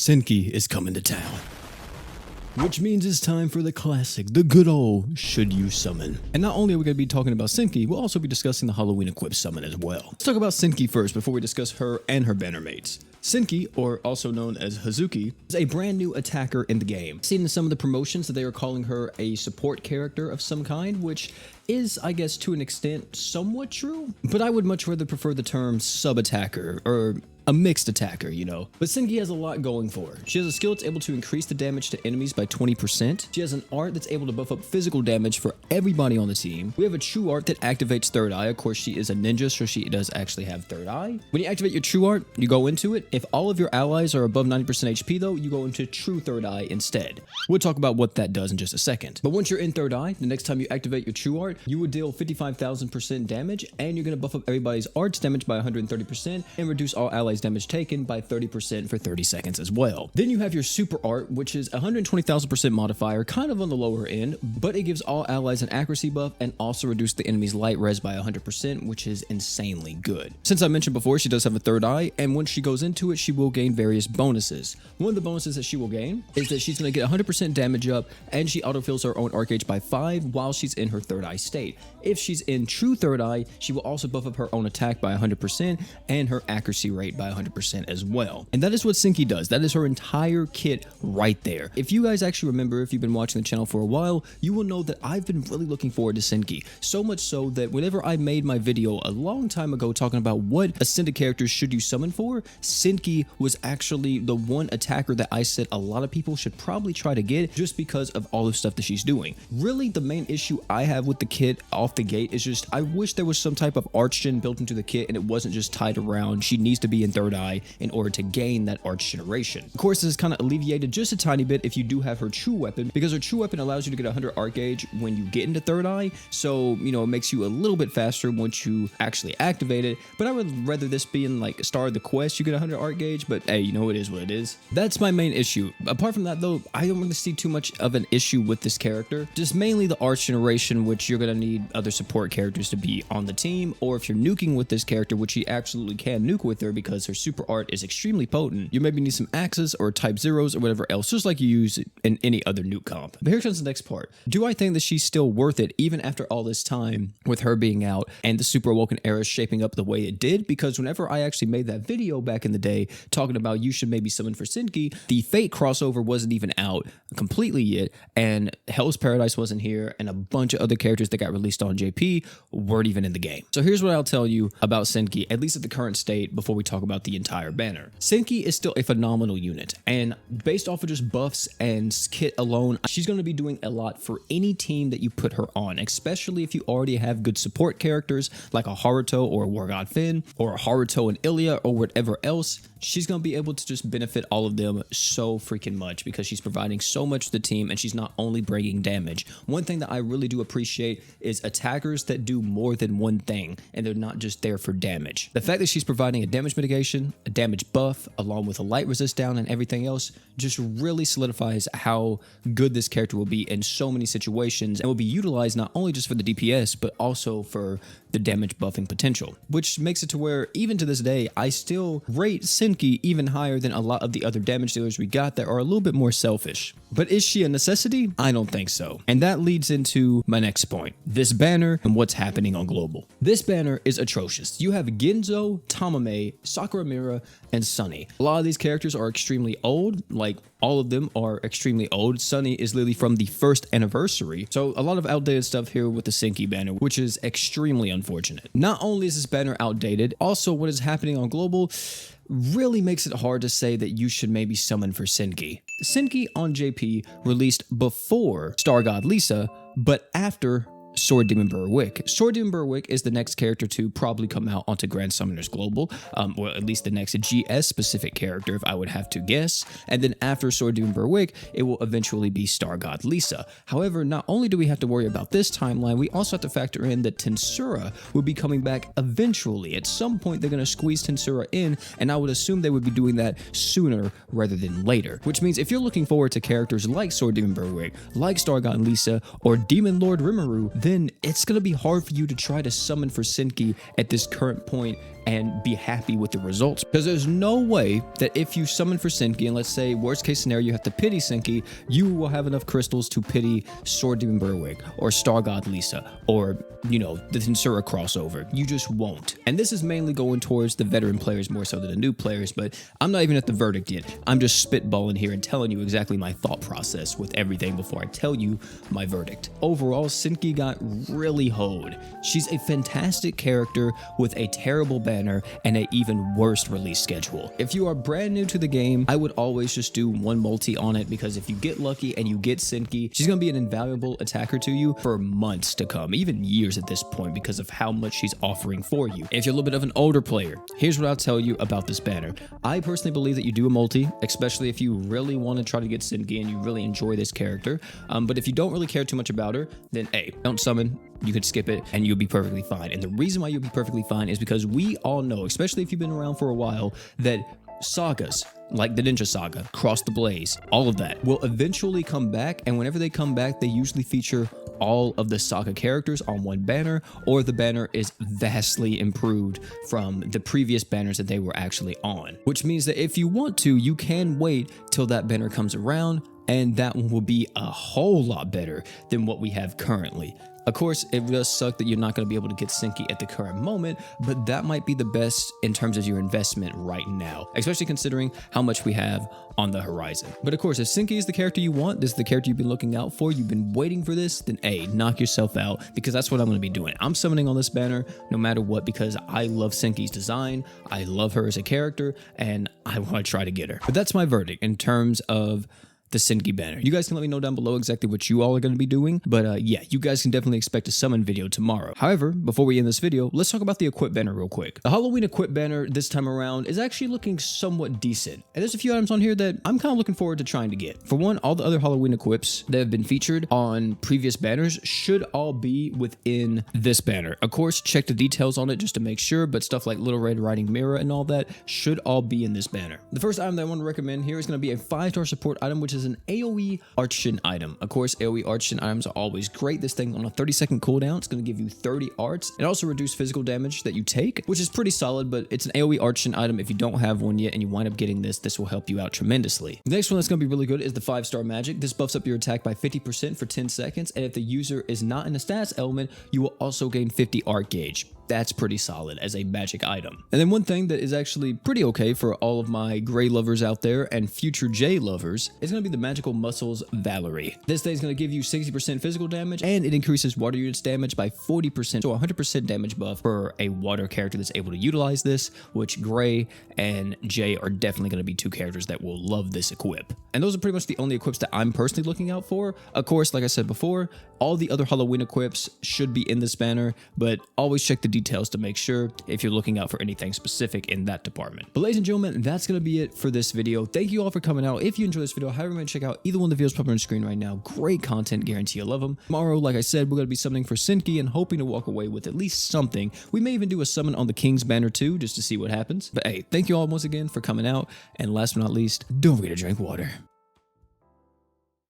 Senki is coming to town. Which means it's time for the classic, the good old should you summon. And not only are we going to be talking about Senki, we'll also be discussing the Halloween equipped summon as well. Let's talk about Senki first before we discuss her and her banner mates. Senki, or also known as Hazuki, is a brand new attacker in the game. Seen in some of the promotions that they are calling her a support character of some kind, which is, I guess, to an extent, somewhat true. But I would much rather prefer the term sub-attacker, or a mixed attacker, you know. But Senki has a lot going for her. She has a skill that's able to increase the damage to enemies by 20%. She has an art that's able to buff up physical damage for everybody on the team. We have a true art that activates third eye. Of course, she is a ninja, so she does actually have third eye. When you activate your true art, you go into it. If all of your allies are above 90% HP though, you go into true third eye instead. We'll talk about what that does in just a second. But once you're in third eye, the next time you activate your true art, you would deal 55,000% damage, and you're going to buff up everybody's arts damage by 130% and reduce all allies damage taken by 30% for 30 seconds as well. Then you have your super art, which is 120,000% modifier, kind of on the lower end, but it gives all allies an accuracy buff and also reduce the enemy's light res by 100%, which is insanely good. Since I mentioned before, she does have a third eye, and when she goes into it, she will gain various bonuses. One of the bonuses that she will gain is that she's going to get 100% damage up, and she autofills her own arc gauge by 5 while she's in her third eye state. If she's in true third eye, she will also buff up her own attack by 100% and her accuracy rate by 100% as well. And that is what Senki does. That is her entire kit right there. If you guys actually remember, if you've been watching the channel for a while, you will know that I've been really looking forward to Senki. So much so that whenever I made my video a long time ago talking about what ascended characters should you summon for, Senki was actually the one attacker that I said a lot of people should probably try to get just because of all the stuff that she's doing. Really, the main issue I have with the kit off the gate is just I wish there was some type of arch gen built into the kit and it wasn't just tied around she needs to be in third eye in order to gain that arch generation. Of course, this is kind of alleviated just a tiny bit if you do have her true weapon, because her true weapon allows you to get 100 arc gauge when you get into third eye, so you know it makes you a little bit faster once you actually activate it. But I would rather this be in like Star of the Quest, you get 100 arc gauge, but hey, you know it is what it is. That's my main issue. Apart from that though, I don't really see too much of an issue with this character, just mainly the arch generation, which you're going to need other support characters to be on the team, or if you're nuking with this character, which you absolutely can nuke with her because her super art is extremely potent, you maybe need some axes or type zeros or whatever else, just like you use it in any other nuke comp. But here comes the next part. Do I think that she's still worth it even after all this time with her being out and the Super Awoken era shaping up the way it did? Because whenever I actually made that video back in the day talking about you should maybe summon for Senki, the Fate crossover wasn't even out completely yet, and Hell's Paradise wasn't here, and a bunch of other characters that got released on JP weren't even in the game. So here's what I'll tell you about Senki, at least at the current state, before we talk about the entire banner. Senki is still a phenomenal unit, and based off of just buffs and kit alone, she's going to be doing a lot for any team that you put her on, especially if you already have good support characters like a Haruto or a War God Finn or a Haruto and Ilya or whatever else. She's going to be able to just benefit all of them so freaking much because she's providing so much to the team, and she's not only bringing damage. One thing that I really do appreciate is attackers that do more than one thing, and they're not just there for damage. The fact that she's providing a damage mitigation, a damage buff, along with a light resist down and everything else, just really solidifies how good this character will be in so many situations, and will be utilized not only just for the DPS, but also for the damage buffing potential, which makes it to where even to this day, I still rate Senki even higher than a lot of the other damage dealers we got that are a little bit more selfish. But is she a necessity? I don't think so. And that leads into my next point, this banner and what's happening on global. This banner is atrocious. You have Genzo, Tamame, Sakura Mira, and Sunny. A lot of these characters are extremely old, like all of them are extremely old. Sunny is literally from the first anniversary. So a lot of outdated stuff here with the Senki banner, which is extremely unfortunate. Not only is this banner outdated, also what is happening on global really makes it hard to say that you should maybe summon for Senki. Senki on JP released before Star God Lisa, but after Sword Demon Berwick. Sword Demon Berwick is the next character to probably come out onto Grand Summoners Global, or at least the next GS specific character if I would have to guess. And then after Sword Demon Berwick, it will eventually be Star God Lisa. However, not only do we have to worry about this timeline, we also have to factor in that Tensura will be coming back eventually. At some point, they're going to squeeze Tensura in, and I would assume they would be doing that sooner rather than later. Which means if you're looking forward to characters like Sword Demon Berwick, like Star God Lisa, or Demon Lord Rimuru, then it's going to be hard for you to try to summon for Senki at this current point and be happy with the results. Because there's no way that if you summon for Sinki, and let's say worst case scenario you have to pity Sinki, you will have enough crystals to pity Sword Demon Berwick or Star God Lisa or, you know, the Tensura crossover. You just won't. And this is mainly going towards the veteran players more so than the new players, but I'm not even at the verdict yet. I'm just spitballing here and telling you exactly my thought process with everything before I tell you my verdict. Overall, Sinki got really hoed. She's a fantastic character with a terrible banner and an even worse release schedule. If you are brand new to the game, I would always just do one multi on it, because if you get lucky and you get Sinki, she's gonna be an invaluable attacker to you for months to come, even years at this point, because of how much she's offering for you. If you're a little bit of an older player, here's what I'll tell you about this banner. I personally believe that you do a multi, especially if you really want to try to get Sinki and you really enjoy this character. But if you don't really care too much about her, then A, don't summon. You can skip it and you'll be perfectly fine. And the reason why you'll be perfectly fine is because we all know, especially if you've been around for a while, that sagas like the Ninja Saga, Cross the Blaze, all of that will eventually come back, and whenever they come back, they usually feature all of the saga characters on one banner, or the banner is vastly improved from the previous banners that they were actually on. Which means that if you want to, you can wait till that banner comes around, and that one will be a whole lot better than what we have currently. Of course, it does suck that you're not going to be able to get Sinki at the current moment, but that might be the best in terms of your investment right now, especially considering how much we have on the horizon. But of course, if Sinki is the character you want, this is the character you've been looking out for, you've been waiting for this, then A, knock yourself out, because that's what I'm going to be doing. I'm summoning on this banner no matter what, because I love Sinki's design, I love her as a character, and I want to try to get her. But that's my verdict in terms of the Sinki banner. You guys can let me know down below exactly what you all are going to be doing, but yeah, you guys can definitely expect a summon video tomorrow. However, before we end this video, let's talk about the equip banner real quick. The Halloween equip banner this time around is actually looking somewhat decent, and there's a few items on here that I'm kind of looking forward to trying to get. For one, all the other Halloween equips that have been featured on previous banners should all be within this banner. Of course, check the details on it just to make sure, but stuff like Little Red Riding Mirror and all that should all be in this banner. The first item that I want to recommend here is going to be a 5-star support item, which is an AoE Archon item. Of course, AoE Archon items are always great. This thing on a 30-second cooldown, it's going to give you 30 arts. It also reduces physical damage that you take, which is pretty solid, but it's an AoE Archon item. If you don't have one yet and you wind up getting this, this will help you out tremendously. The next one that's going to be really good is the 5-star magic. This buffs up your attack by 50% for 10 seconds, and if the user is not in a stats element, you will also gain 50 art gauge. That's pretty solid as a magic item. And then one thing that is actually pretty okay for all of my Gray lovers out there and future J lovers is going to be the Magical Muscles Valerie. This thing is going to give you 60% physical damage, and it increases water units damage by 40%, so 100% damage buff for a water character that's able to utilize this, which Gray and J are definitely going to be two characters that will love this equip. And those are pretty much the only equips that I'm personally looking out for. Of course, like I said before, all the other Halloween equips should be in this banner, but always check the details to make sure if you're looking out for anything specific in that department. But ladies and gentlemen, that's going to be it for this video. Thank you all for coming out. If you enjoyed this video, I highly recommend check out either one of the videos popping on the screen right now. Great content, guarantee you'll love them. Tomorrow, like I said, we're going to be summoning for Sinki and hoping to walk away with at least something. We may even do a summon on the King's banner too, just to see what happens. But hey, thank you all once again for coming out. And last but not least, don't forget to drink water.